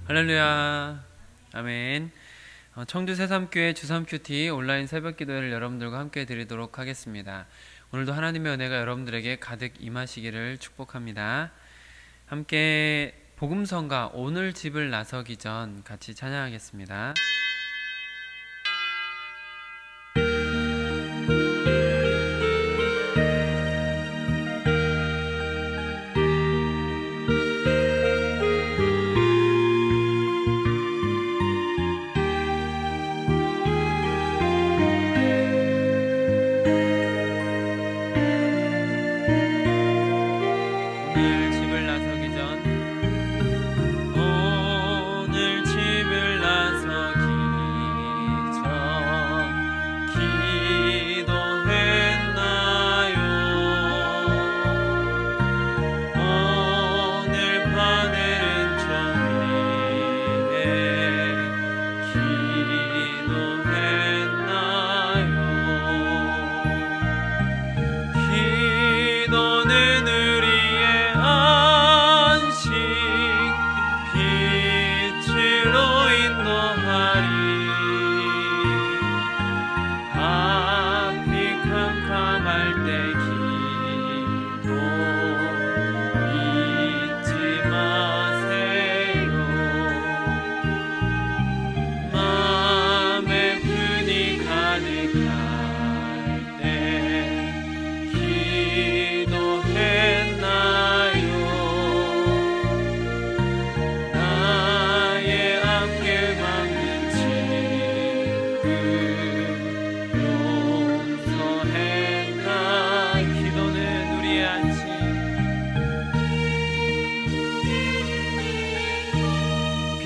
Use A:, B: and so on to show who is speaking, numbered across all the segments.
A: 할렐루야. 아멘. 청주 새삼교회 주삼큐티 온라인 새벽기도회를 여러분들과 함께 드리도록 하겠습니다. 오늘도 하나님의 은혜가 여러분들에게 가득 임하시기를 축복합니다. 함께 복음성가 오늘 집을 나서기 전 같이 찬양하겠습니다.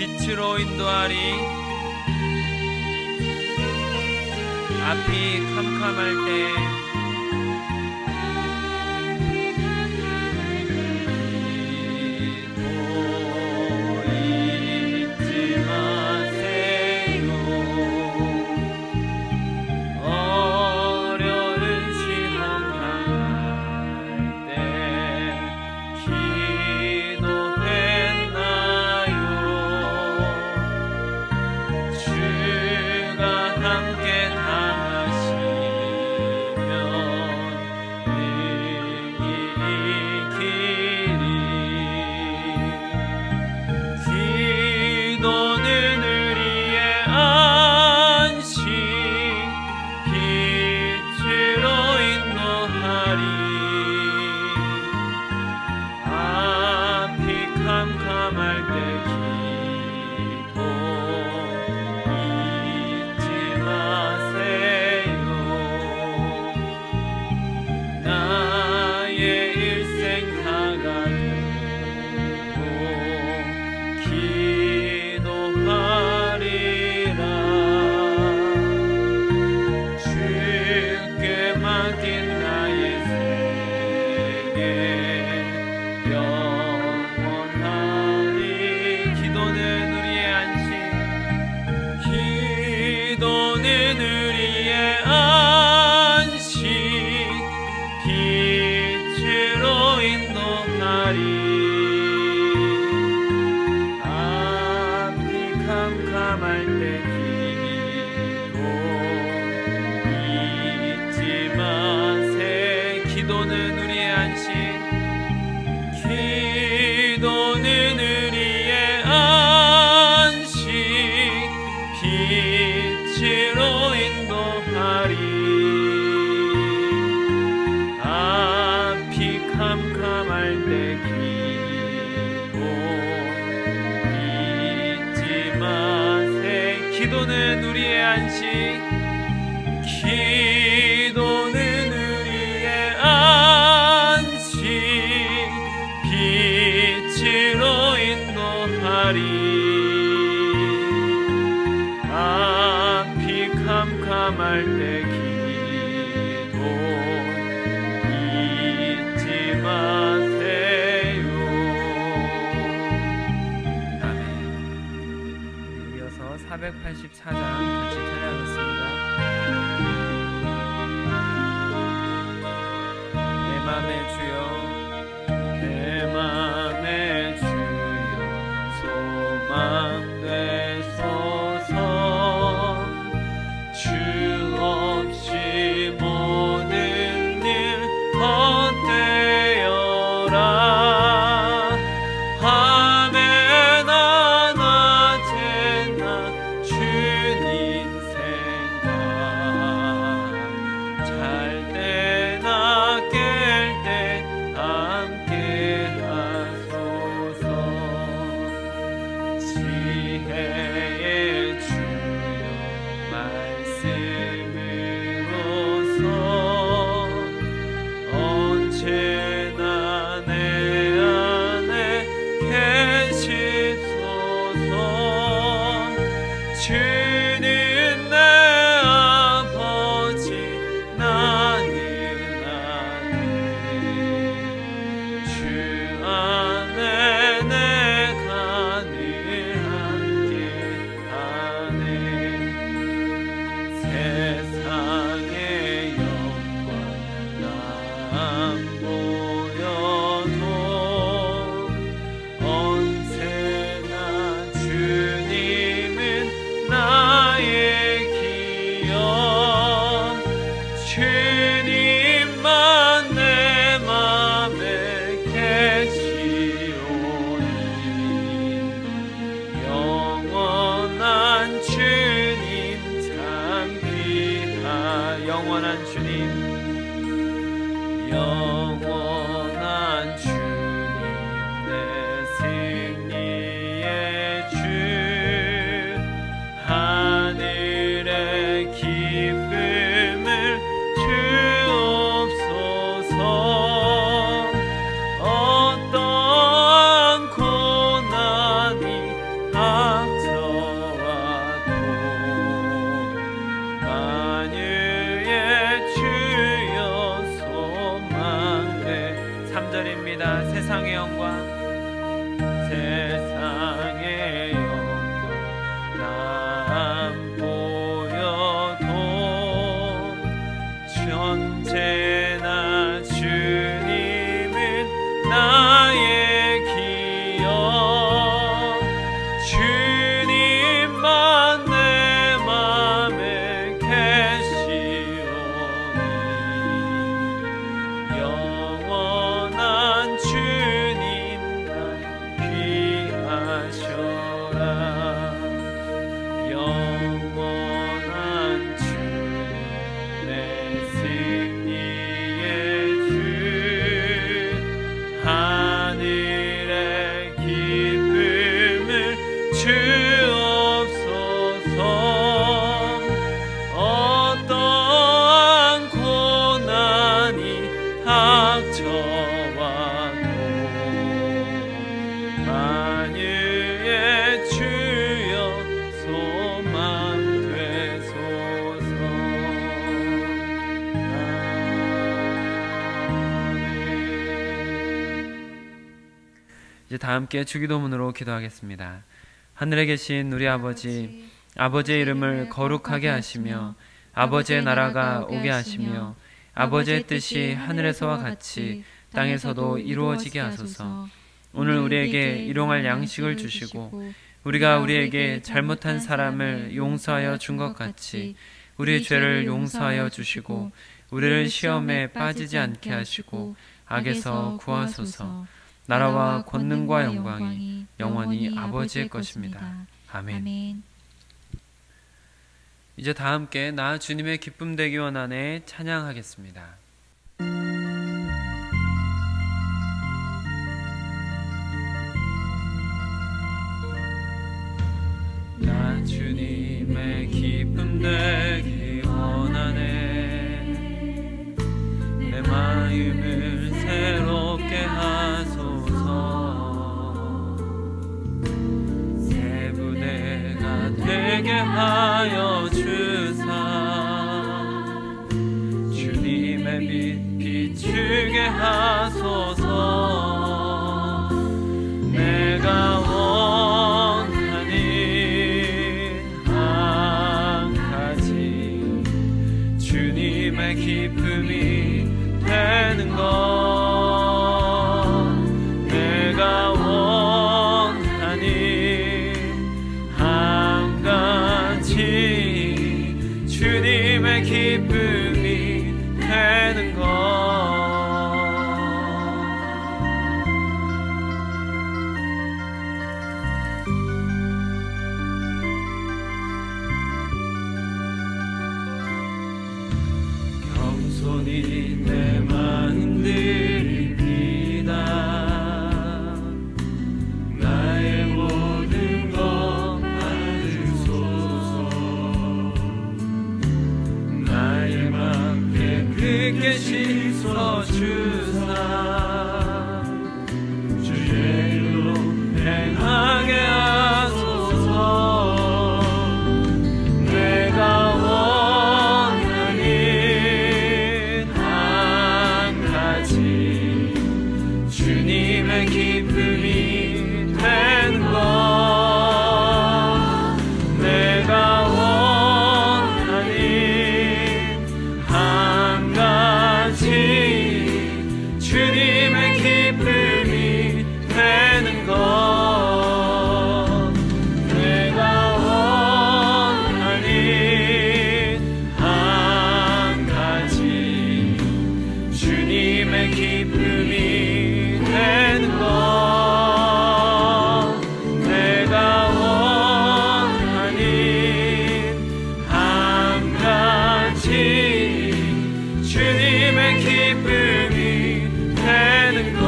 A: 빛으로 인도하리. 앞이 캄캄할 때 기도는 우리의 안식. 기도는 우리의 안식. 빛으로 인도하리. 앞이 캄캄할 때 기도 잊지 마세요. 아멘. 이어서 484장 같이 찬양하겠습니다. 내 맘의 주여, 내 맘의 주여, 소망 드립니다. 세상의 영광 남 보여도 언제나 주님은 나의 기억 주님만 내 맘에 계시오니 영원한 주님 날 귀하셔라 영원한 주님 내 승리의 주 하늘의 기쁨을 주옵소서 어떠한 고난이 닥쳐와도 만유의 주여 소망 되소서. 이제 다 함께 주기도문으로 기도하겠습니다. 하늘에 계신 우리 아버지, 아버지의 이름을 거룩하게 하시며 아버지의 나라가 오게 하시며 아버지의 뜻이 하늘에서와 같이 땅에서도 이루어지게 하소서. 오늘 우리에게 일용할 양식을 주시고 우리가 우리에게 잘못한 사람을 용서하여 준 것 같이 우리의 죄를 용서하여 주시고 우리를 시험에 빠지지 않게 하시고 악에서 구하소서. 나라와 권능과 영광이 영원히 아버지의 것입니다. 아멘. 이제 다 함께 나 주님의 기쁨 되기 원하네 찬양하겠습니다. 나 주님의 기쁨 되기 원하네 내 마음을 새롭게 하소서 새 부대가 되게 하여 주사 주님의 빛 비추게 하소서 내가 원하니 한 가지 주님의 기쁨이 되는 것 내가 원하니 한 가지 주님의 기쁨이 되는 것 겸손히 내 마음 드립니다 나의 모든 것 받으소서 나의 맘 깨끗게 씻어주사 주의 일로 행하게 하소서 내가 주님의 기쁨이 되는 것 내가 원하니 한 가지 주님의 기쁨이 되는 것 내가 원하니 한 가지 주님의 기쁨이 되는 것 내가 원하니 한 가지 주님의 기쁨이 되는 것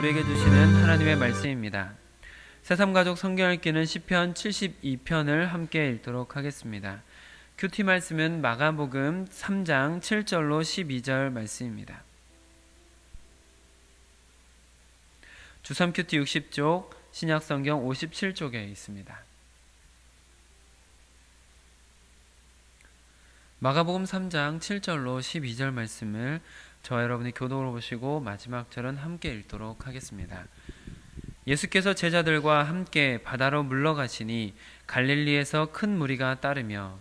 A: 우리에게 주시는 하나님의 말씀입니다. 새삼가족 성경 읽기는 시편 72편을 함께 읽도록 하겠습니다. 큐티 말씀은 마가복음 3장 7절로 12절 말씀입니다. 주3 큐티 60쪽, 신약성경 57쪽에 있습니다. 마가복음 3장 7절로 12절 말씀을 저와 여러분이 교독으로 보시고 마지막 절은 함께 읽도록 하겠습니다. 예수께서 제자들과 함께 바다로 물러가시니 갈릴리에서 큰 무리가 따르며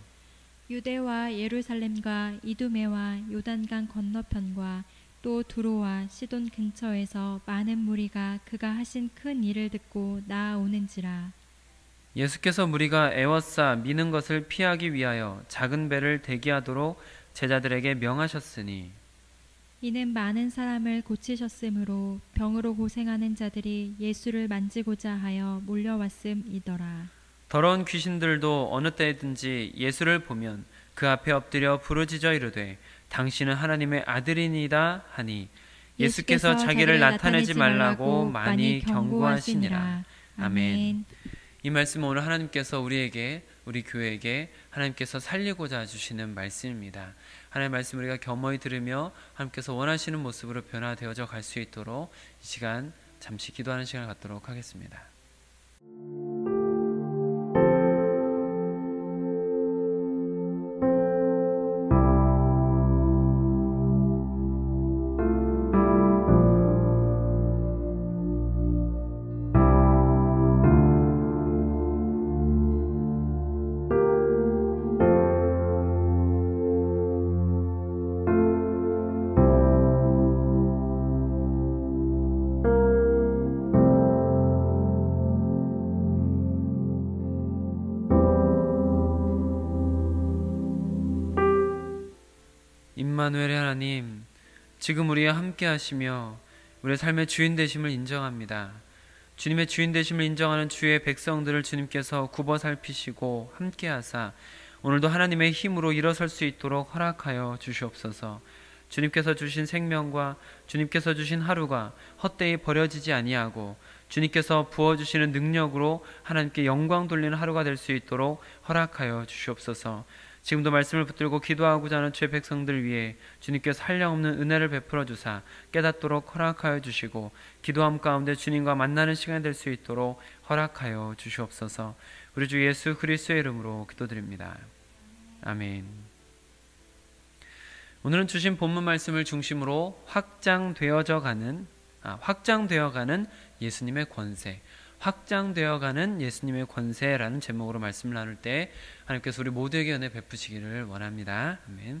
B: 유대와 예루살렘과 이두메와 요단강 건너편과 또 두로와 시돈 근처에서 많은 무리가 그가 하신 큰 일을 듣고 나아오는지라.
A: 예수께서 무리가 애워싸 미는 것을 피하기 위하여 작은 배를 대기하도록 제자들에게 명하셨으니
B: 이는 많은 사람을 고치셨으므로 병으로 고생하는 자들이 예수를 만지고자 하여 몰려왔음이더라.
A: 더러운 귀신들도 어느 때든지 예수를 보면 그 앞에 엎드려 부르짖어 이르되 당신은 하나님의 아들이니이다 하니 예수께서 자기를 나타내지 말라고 많이 경고하시니라. 아멘. 이 말씀은 오늘 하나님께서 우리에게, 우리 교회에게 하나님께서 살리고자 주시는 말씀입니다. 하나님의 말씀 우리가 겸허히 들으며 하나님께서 원하시는 모습으로 변화되어져 갈 수 있도록 이 시간 잠시 기도하는 시간을 갖도록 하겠습니다. 임마누엘의 하나님, 지금 우리와 함께 하시며 우리의 삶의 주인 되심을 인정합니다. 주님의 주인 되심을 인정하는 주의 백성들을 주님께서 굽어 살피시고 함께 하사 오늘도 하나님의 힘으로 일어설 수 있도록 허락하여 주시옵소서. 주님께서 주신 생명과 주님께서 주신 하루가 헛되이 버려지지 아니하고 주님께서 부어주시는 능력으로 하나님께 영광 돌리는 하루가 될 수 있도록 허락하여 주시옵소서. 지금도 말씀을 붙들고 기도하고자 하는 주의 백성들 위해 주님께서 한량없는 은혜를 베풀어 주사 깨닫도록 허락하여 주시고 기도함 가운데 주님과 만나는 시간이 될 수 있도록 허락하여 주시옵소서. 우리 주 예수 그리스도의 이름으로 기도드립니다. 아멘. 오늘은 주신 본문 말씀을 중심으로 확장되어 가는 예수님의 권세, 확장되어가는 예수님의 권세라는 제목으로 말씀을 나눌 때 하나님께서 우리 모두에게 은혜 베푸시기를 원합니다. 아멘.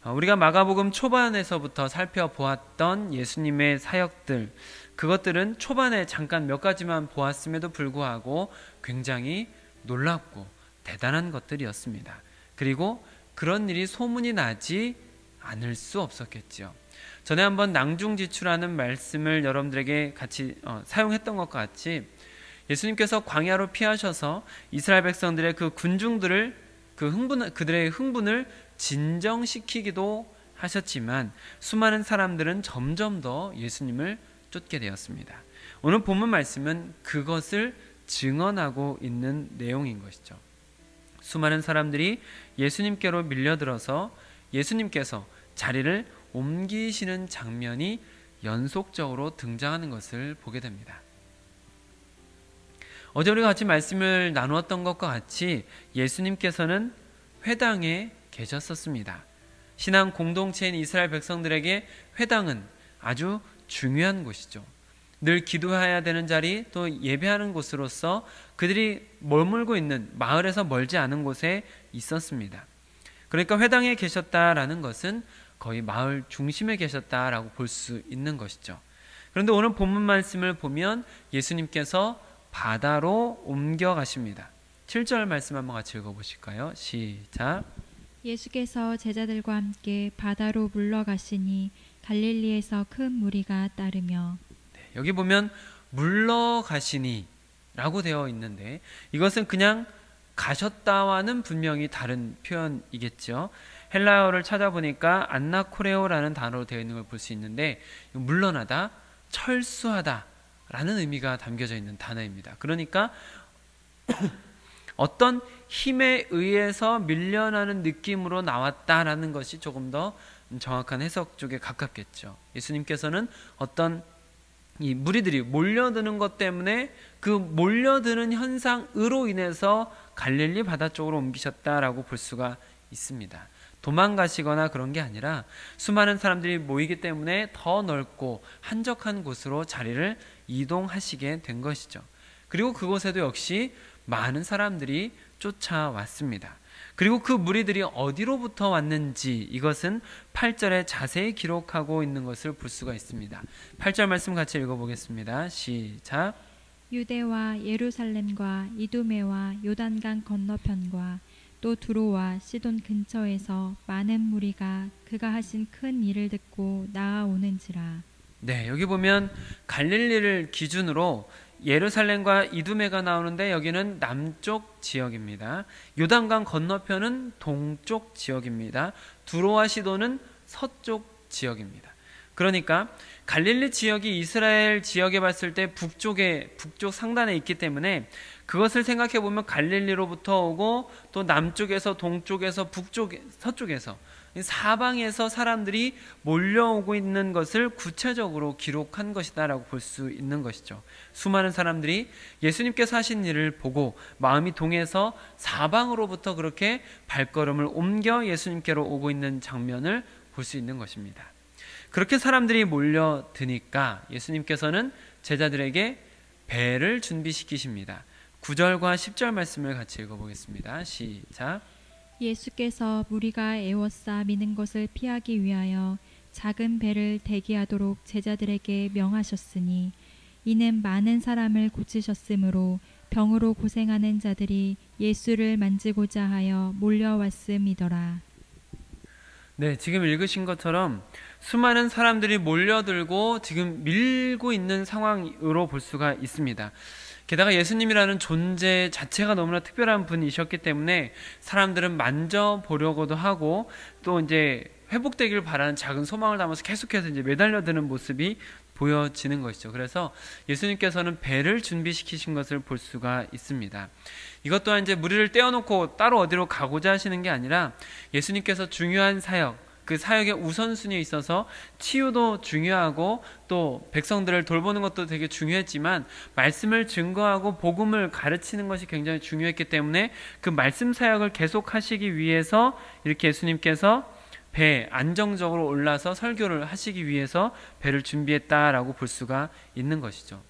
A: 우리가 마가복음 초반에서부터 살펴보았던 예수님의 사역들, 그것들은 초반에 잠깐 몇 가지만 보았음에도 불구하고 굉장히 놀랍고 대단한 것들이었습니다. 그리고 그런 일이 소문이 나지 않을 수 없었겠죠. 전에 한번 낭중지추라는 말씀을 여러분들에게 같이 사용했던 것과 같이 예수님께서 광야로 피하셔서 이스라엘 백성들의 그 군중들을 그들의 흥분을 진정시키기도 하셨지만 수많은 사람들은 점점 더 예수님을 쫓게 되었습니다. 오늘 본문 말씀은 그것을 증언하고 있는 내용인 것이죠. 수많은 사람들이 예수님께로 밀려들어서 예수님께서 자리를 옮기시는 장면이 연속적으로 등장하는 것을 보게 됩니다. 어제 우리가 같이 말씀을 나누었던 것과 같이 예수님께서는 회당에 계셨었습니다. 신앙 공동체인 이스라엘 백성들에게 회당은 아주 중요한 곳이죠. 늘 기도해야 되는 자리, 또 예배하는 곳으로서 그들이 머물고 있는 마을에서 멀지 않은 곳에 있었습니다. 그러니까 회당에 계셨다라는 것은 거의 마을 중심에 계셨다라고 볼 수 있는 것이죠. 그런데 오늘 본문 말씀을 보면 예수님께서 바다로 옮겨가십니다. 7절 말씀 한번 같이 읽어보실까요? 시작.
B: 예수께서 제자들과 함께 바다로 물러가시니 갈릴리에서 큰 무리가 따르며.
A: 여기 보면 물러가시니 라고 되어 있는데 이것은 그냥 가셨다와는 분명히 다른 표현이겠죠. 헬라어를 찾아보니까 안나코레오라는 단어로 되어 있는 걸 볼 수 있는데 물러나다, 철수하다라는 의미가 담겨져 있는 단어입니다. 그러니까 어떤 힘에 의해서 밀려나는 느낌으로 나왔다라는 것이 조금 더 정확한 해석 쪽에 가깝겠죠. 예수님께서는 어떤 이 무리들이 몰려드는 것 때문에 그 몰려드는 현상으로 인해서 갈릴리 바다 쪽으로 옮기셨다라고 볼 수가 있습니다. 도망가시거나 그런 게 아니라 수많은 사람들이 모이기 때문에 더 넓고 한적한 곳으로 자리를 이동하시게 된 것이죠. 그리고 그곳에도 역시 많은 사람들이 쫓아왔습니다. 그리고 그 무리들이 어디로부터 왔는지 이것은 8절에 자세히 기록하고 있는 것을 볼 수가 있습니다. 8절 말씀 같이 읽어보겠습니다. 시작.
B: 유대와 예루살렘과 이두메와 요단강 건너편과 또 두로와 시돈 근처에서 많은 무리가 그가 하신 큰 일을 듣고 나아오는지라.
A: 네, 여기 보면 갈릴리를 기준으로 예루살렘과 이두메가 나오는데 여기는 남쪽 지역입니다. 요단강 건너편은 동쪽 지역입니다. 두로와 시돈은 서쪽 지역입니다. 그러니까 갈릴리 지역이 이스라엘 지역에 봤을 때 북쪽 상단에 있기 때문에 그것을 생각해 보면 갈릴리로부터 오고 또 남쪽에서 동쪽에서 서쪽에서 사방에서 사람들이 몰려오고 있는 것을 구체적으로 기록한 것이다라고 볼 수 있는 것이죠. 수많은 사람들이 예수님께서 하신 일을 보고 마음이 동해서 사방으로부터 그렇게 발걸음을 옮겨 예수님께로 오고 있는 장면을 볼 수 있는 것입니다. 그렇게 사람들이 몰려드니까 예수님께서는 제자들에게 배를 준비시키십니다. 9절과 10절 말씀을 같이 읽어보겠습니다. 시작.
B: 예수께서 무리가 애워싸 미는 것을 피하기 위하여 작은 배를 대기하도록 제자들에게 명하셨으니 이는 많은 사람을 고치셨으므로 병으로 고생하는 자들이 예수를 만지고자 하여 몰려왔음이더라.
A: 네, 지금 읽으신 것처럼 수많은 사람들이 몰려들고 지금 밀고 있는 상황으로 볼 수가 있습니다. 게다가 예수님이라는 존재 자체가 너무나 특별한 분이셨기 때문에 사람들은 만져보려고도 하고 또 이제 회복되길 바라는 작은 소망을 담아서 계속해서 이제 매달려드는 모습이 보여지는 것이죠. 그래서 예수님께서는 배를 준비시키신 것을 볼 수가 있습니다. 이것 또한 이제 무리를 떼어놓고 따로 어디로 가고자 하시는 게 아니라 예수님께서 중요한 사역, 그 사역의 우선순위에 있어서 치유도 중요하고 또 백성들을 돌보는 것도 되게 중요했지만 말씀을 증거하고 복음을 가르치는 것이 굉장히 중요했기 때문에 그 말씀 사역을 계속하시기 위해서 이렇게 예수님께서 배에 안정적으로 올라서 설교를 하시기 위해서 배를 준비했다라고 볼 수가 있는 것이죠.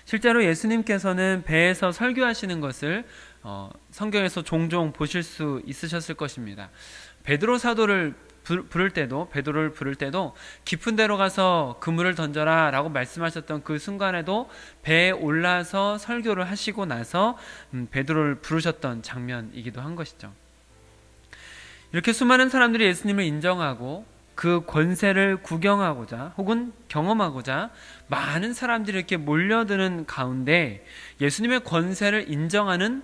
A: 실제로 예수님께서는 배에서 설교하시는 것을 성경에서 종종 보실 수 있으셨을 것입니다. 베드로를 부를 때도 깊은 데로 가서 그물을 던져라 라고 말씀하셨던 그 순간에도 배에 올라서 설교를 하시고 나서 베드로를 부르셨던 장면이기도 한 것이죠. 이렇게 수많은 사람들이 예수님을 인정하고 그 권세를 구경하고자 혹은 경험하고자 많은 사람들이 이렇게 몰려드는 가운데 예수님의 권세를 인정하는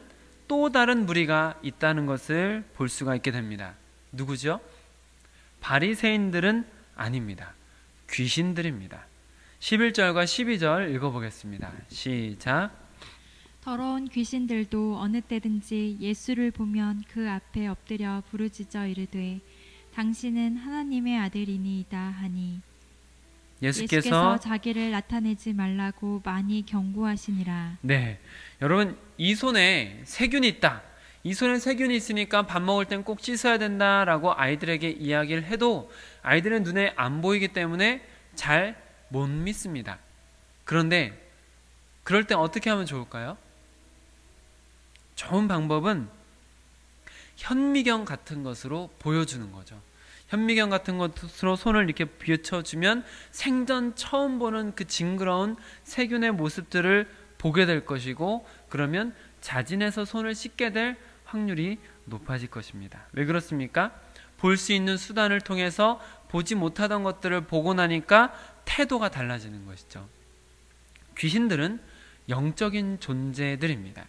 A: 또 다른 무리가 있다는 것을 볼 수가 있게 됩니다. 누구죠? 바리새인들은 아닙니다. 귀신들입니다. 11절과 12절 읽어보겠습니다. 시작.
B: 더러운 귀신들도 어느 때든지 예수를 보면 그 앞에 엎드려 부르짖어 이르되 당신은 하나님의 아들이니이다 하니 예수께서 자기를 나타내지 말라고 많이 경고하시니라.
A: 네, 여러분 이 손에 세균이 있다. 이 손에 세균이 있으니까 밥 먹을 땐 꼭 씻어야 된다라고 아이들에게 이야기를 해도 아이들은 눈에 안 보이기 때문에 잘 못 믿습니다. 그런데 그럴 땐 어떻게 하면 좋을까요? 좋은 방법은 현미경 같은 것으로 보여주는 거죠. 현미경 같은 것으로 손을 이렇게 비춰주면 생전 처음 보는 그 징그러운 세균의 모습들을 보게 될 것이고 그러면 자진해서 손을 씻게 될 확률이 높아질 것입니다. 왜 그렇습니까? 볼 수 있는 수단을 통해서 보지 못하던 것들을 보고 나니까 태도가 달라지는 것이죠. 귀신들은 영적인 존재들입니다.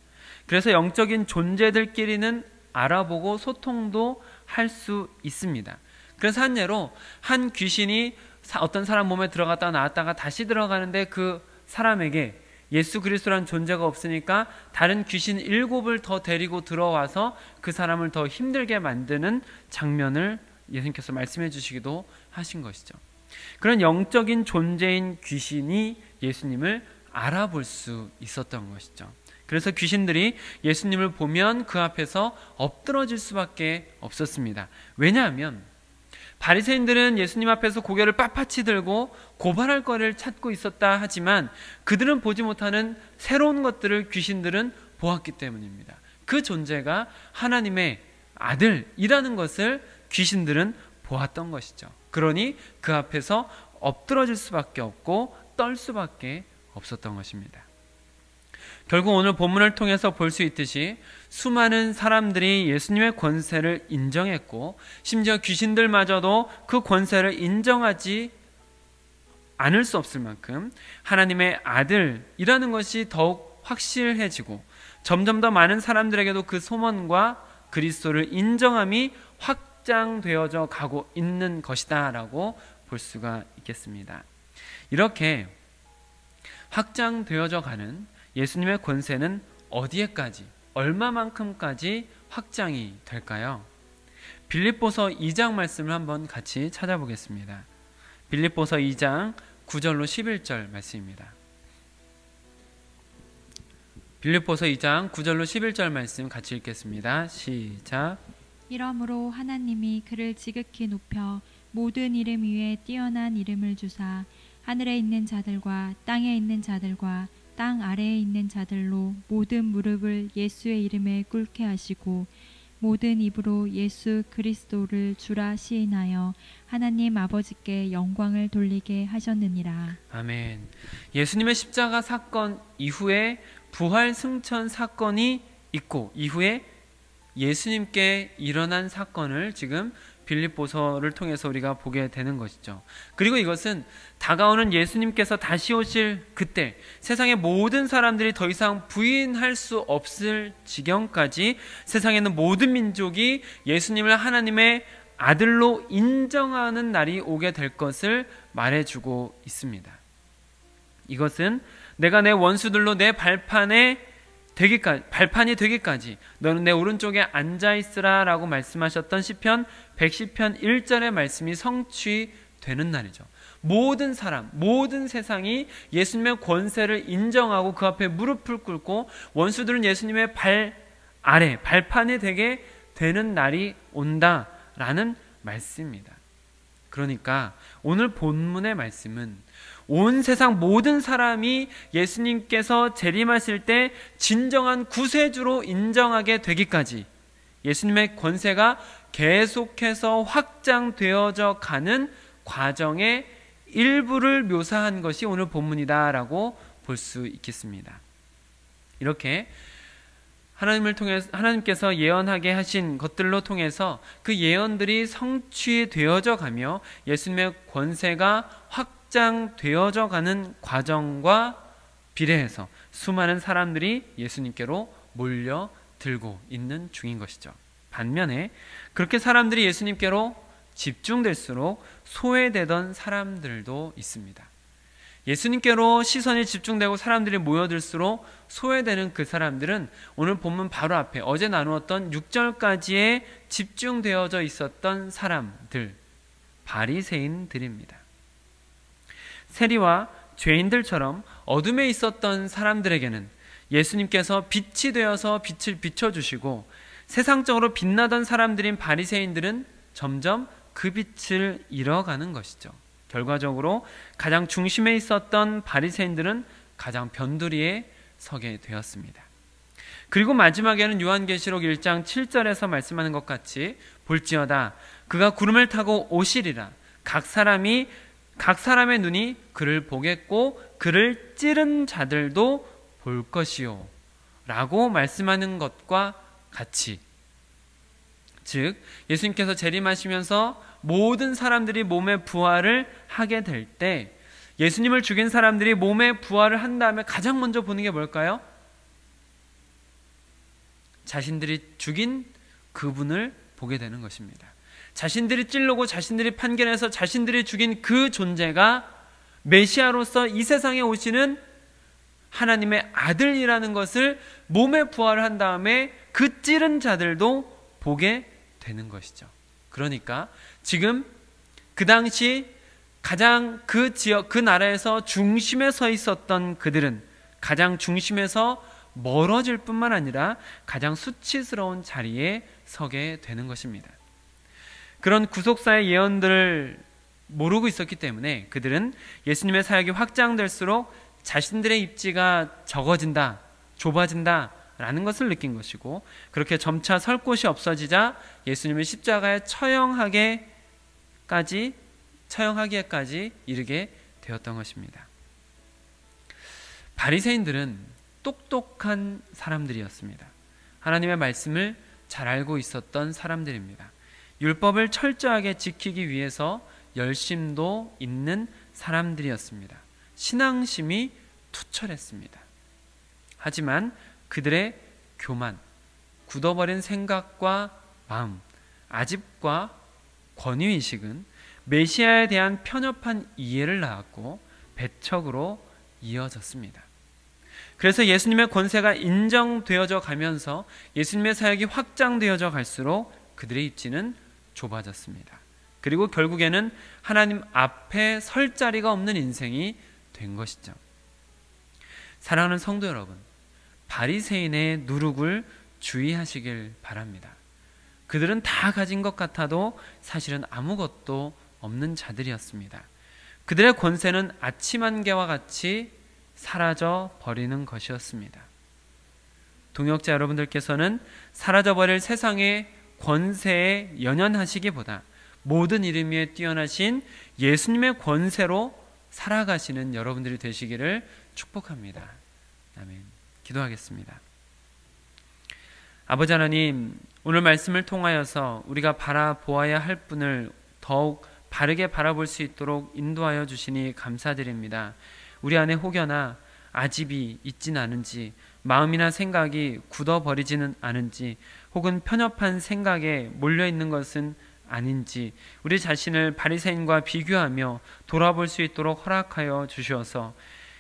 A: 그래서 영적인 존재들끼리는 알아보고 소통도 할 수 있습니다. 그래서 한 예로 한 귀신이 어떤 사람 몸에 들어갔다가 나왔다가 다시 들어가는데 그 사람에게 예수 그리스도라는 존재가 없으니까 다른 귀신 7을 더 데리고 들어와서 그 사람을 더 힘들게 만드는 장면을 예수님께서 말씀해 주시기도 하신 것이죠. 그런 영적인 존재인 귀신이 예수님을 알아볼 수 있었던 것이죠. 그래서 귀신들이 예수님을 보면 그 앞에서 엎드러질 수밖에 없었습니다. 왜냐하면 바리새인들은 예수님 앞에서 고개를 빳빳이 들고 고발할 거리를 찾고 있었다 하지만 그들은 보지 못하는 새로운 것들을 귀신들은 보았기 때문입니다. 그 존재가 하나님의 아들이라는 것을 귀신들은 보았던 것이죠. 그러니 그 앞에서 엎드러질 수밖에 없고 떨 수밖에 없었던 것입니다. 결국 오늘 본문을 통해서 볼 수 있듯이 수많은 사람들이 예수님의 권세를 인정했고 심지어 귀신들마저도 그 권세를 인정하지 않을 수 없을 만큼 하나님의 아들이라는 것이 더욱 확실해지고 점점 더 많은 사람들에게도 그 소문과 그리스도를 인정함이 확장되어져 가고 있는 것이다 라고 볼 수가 있겠습니다. 이렇게 확장되어져 가는 예수님의 권세는 어디에까지, 얼마만큼까지 확장이 될까요? 빌립보서 2장 말씀을 한번 같이 찾아보겠습니다. 빌립보서 2장 9절로 11절 말씀입니다. 빌립보서 2장 9절로 11절 말씀 같이 읽겠습니다. 시작.
B: 이러므로 하나님이 그를 지극히 높여 모든 이름 위에 뛰어난 이름을 주사 하늘에 있는 자들과 땅에 있는 자들과 땅 아래에 있는 자들로 모든 무릎을 예수의 이름에 꿇게 하시고 모든 입으로 예수 그리스도를 주라 시인하여 하나님 아버지께 영광을 돌리게 하셨느니라.
A: 아멘. 예수님의 십자가 사건 이후에 부활 승천 사건이 있고 이후에 예수님께 일어난 사건을 지금 빌립보서를 통해서 우리가 보게 되는 것이죠. 그리고 이것은 다가오는 예수님께서 다시 오실 그때 세상의 모든 사람들이 더 이상 부인할 수 없을 지경까지 세상에 있는 모든 민족이 예수님을 하나님의 아들로 인정하는 날이 오게 될 것을 말해주고 있습니다. 이것은 내가 내 원수들로 내 발판이 되기까지 너는 내 오른쪽에 앉아있으라 라고 말씀하셨던 시편 110편 1절의 말씀이 성취되는 날이죠. 모든 사람, 모든 세상이 예수님의 권세를 인정하고 그 앞에 무릎을 꿇고 원수들은 예수님의 발 아래, 발판이 되게 되는 날이 온다라는 말씀입니다. 그러니까 오늘 본문의 말씀은 온 세상 모든 사람이 예수님께서 재림하실 때 진정한 구세주로 인정하게 되기까지 예수님의 권세가 계속해서 확장되어져 가는 과정의 일부를 묘사한 것이 오늘 본문이다라고 볼 수 있겠습니다. 이렇게 하나님께서 예언하게 하신 것들로 통해서 그 예언들이 성취되어져 가며 예수님의 권세가 확장되어져 가는 과정과 비례해서 수많은 사람들이 예수님께로 몰려들고 있는 중인 것이죠. 반면에 그렇게 사람들이 예수님께로 집중될수록 소외되던 사람들도 있습니다. 예수님께로 시선이 집중되고 사람들이 모여들수록 소외되는 그 사람들은 오늘 본문 바로 앞에 어제 나누었던 6절까지에 집중되어져 있었던 사람들, 바리새인들입니다. 세리와 죄인들처럼 어둠에 있었던 사람들에게는 예수님께서 빛이 되어서 빛을 비춰주시고 세상적으로 빛나던 사람들인 바리새인들은 점점 그 빛을 잃어가는 것이죠. 결과적으로 가장 중심에 있었던 바리새인들은 가장 변두리에 서게 되었습니다. 그리고 마지막에는 요한계시록 1장 7절에서 말씀하는 것 같이 볼지어다 그가 구름을 타고 오시리라 각 사람의 눈이 그를 보겠고 그를 찌른 자들도 볼 것이요 라고 말씀하는 것과 같이 즉 예수님께서 재림하시면서 모든 사람들이 몸의 부활을 하게 될 때 예수님을 죽인 사람들이 몸의 부활을 한 다음에 가장 먼저 보는 게 뭘까요? 자신들이 죽인 그분을 보게 되는 것입니다. 자신들이 찔르고 자신들이 판결해서 자신들이 죽인 그 존재가 메시아로서 이 세상에 오시는 하나님의 아들이라는 것을 몸에 부활을 한 다음에 그 찌른 자들도 보게 되는 것이죠. 그러니까 지금 그 당시 가장 그 지역, 그 나라에서 중심에 서 있었던 그들은 가장 중심에서 멀어질 뿐만 아니라 가장 수치스러운 자리에 서게 되는 것입니다. 그런 구속사의 예언들을 모르고 있었기 때문에 그들은 예수님의 사역이 확장될수록 자신들의 입지가 적어진다, 좁아진다 라는 것을 느낀 것이고, 그렇게 점차 설 곳이 없어지자 예수님을 십자가에 처형하기에까지 이르게 되었던 것입니다. 바리새인들은 똑똑한 사람들이었습니다. 하나님의 말씀을 잘 알고 있었던 사람들입니다. 율법을 철저하게 지키기 위해서 열심도 있는 사람들이었습니다. 신앙심이 투철했습니다. 하지만 그들의 교만, 굳어버린 생각과 마음, 아집과 권위의식은 메시아에 대한 편협한 이해를 낳았고 배척으로 이어졌습니다. 그래서 예수님의 권세가 인정되어져 가면서 예수님의 사역이 확장되어져 갈수록 그들의 입지는 좁아졌습니다. 그리고 결국에는 하나님 앞에 설 자리가 없는 인생이 된 것이죠. 사랑하는 성도 여러분, 바리새인의 누룩을 주의하시길 바랍니다. 그들은 다 가진 것 같아도 사실은 아무것도 없는 자들이었습니다. 그들의 권세는 아침 안개와 같이 사라져 버리는 것이었습니다. 동역자 여러분들께서는 사라져버릴 세상의 권세에 연연하시기보다 모든 이름 위에 뛰어나신 예수님의 권세로 살아가시는 여러분들이 되시기를 축복합니다. 아멘. 기도하겠습니다. 아버지 하나님, 오늘 말씀을 통하여서 우리가 바라보아야 할 분을 더욱 바르게 바라볼 수 있도록 인도하여 주시니 감사드립니다. 우리 안에 혹여나 아집이 있진 않은지, 마음이나 생각이 굳어버리지는 않은지, 혹은 편협한 생각에 몰려있는 것은 아닌지 우리 자신을 바리새인과 비교하며 돌아볼 수 있도록 허락하여 주시어서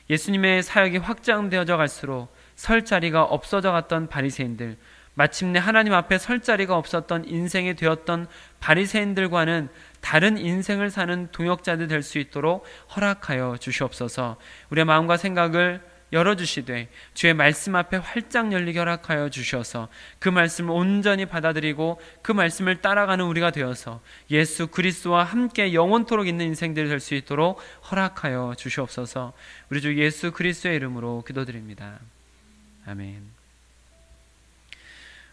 A: 예수님의 사역이 확장되어져 갈수록 설 자리가 없어져 갔던 바리새인들, 마침내 하나님 앞에 설 자리가 없었던 인생이 되었던 바리새인들과는 다른 인생을 사는 동역자들 될 수 있도록 허락하여 주시옵소서. 우리의 마음과 생각을 열어주시되 주의 말씀 앞에 활짝 열리게 허락하여 주셔서 그 말씀을 온전히 받아들이고 그 말씀을 따라가는 우리가 되어서 예수 그리스도와 함께 영원토록 있는 인생들이 될 수 있도록 허락하여 주시옵소서. 우리 주 예수 그리스도의 이름으로 기도드립니다. 아멘.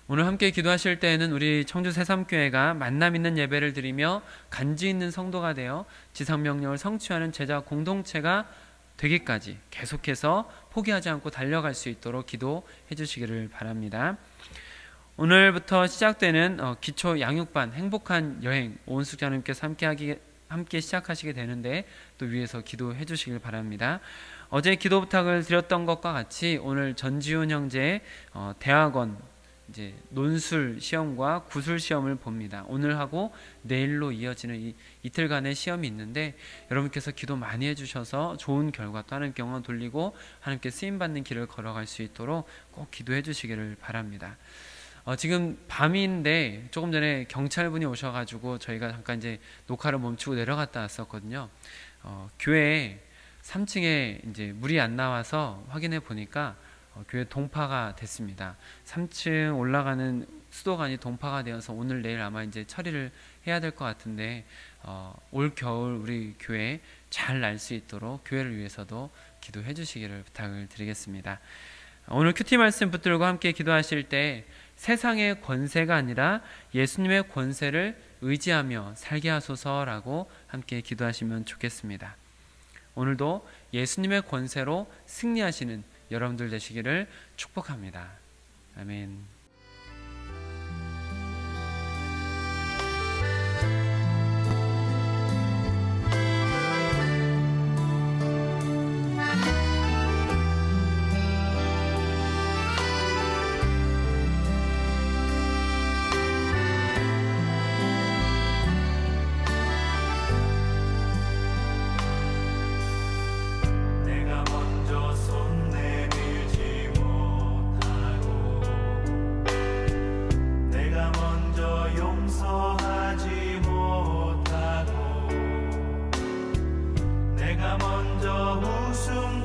A: 오늘 함께 기도하실 때에는 우리 청주 새삼교회가 만남 있는 예배를 드리며 간지 있는 성도가 되어 지상명령을 성취하는 제자 공동체가 되기까지 계속해서 포기하지 않고 달려갈 수 있도록 기도해 주시기를 바랍니다. 오늘부터 시작되는 기초 양육반 행복한 여행 오은숙자님께서 함께 시작하시게 되는데 또 위에서 기도해 주시길 바랍니다. 어제 기도 부탁을 드렸던 것과 같이 오늘 전지훈 형제의 대학원 이제 논술 시험과 구술 시험을 봅니다. 오늘하고 내일로 이어지는 이틀간의 시험이 있는데 여러분께서 기도 많이 해주셔서 좋은 결과 또 하나님께 영광 돌리고 하나님께 쓰임받는 길을 걸어갈 수 있도록 꼭 기도해 주시기를 바랍니다. 지금 밤인데 조금 전에 경찰분이 오셔가지고 저희가 잠깐 이제 녹화를 멈추고 내려갔다 왔었거든요. 교회에 3층에 이제 물이 안 나와서 확인해 보니까 교회 동파가 됐습니다. 3층 올라가는 수도관이 동파가 되어서 오늘 내일 아마 이제 처리를 해야 될 것 같은데 올 겨울 우리 교회 잘 날 수 있도록 교회를 위해서도 기도해 주시기를 부탁을 드리겠습니다. 오늘 큐티 말씀 붙들고 함께 기도하실 때 세상의 권세가 아니라 예수님의 권세를 의지하며 살게 하소서라고 함께 기도하시면 좋겠습니다. 오늘도 예수님의 권세로 승리하시는 여러분들 되시기를 축복합니다. 아멘.
C: 내가 먼저 웃음